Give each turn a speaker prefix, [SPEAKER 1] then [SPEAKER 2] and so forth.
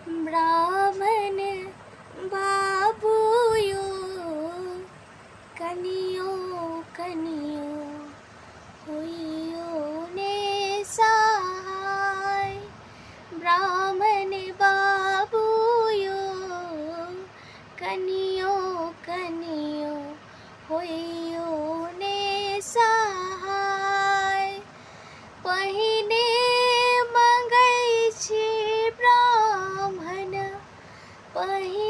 [SPEAKER 1] ब्राह्मण बाबुयो कनियो कनियो होइयो ने सहाय ब्राह्मण बाबुयो कनियो कनियो होइयो ने सहाय पहिने मंगै छी ब्राह्मण पहिने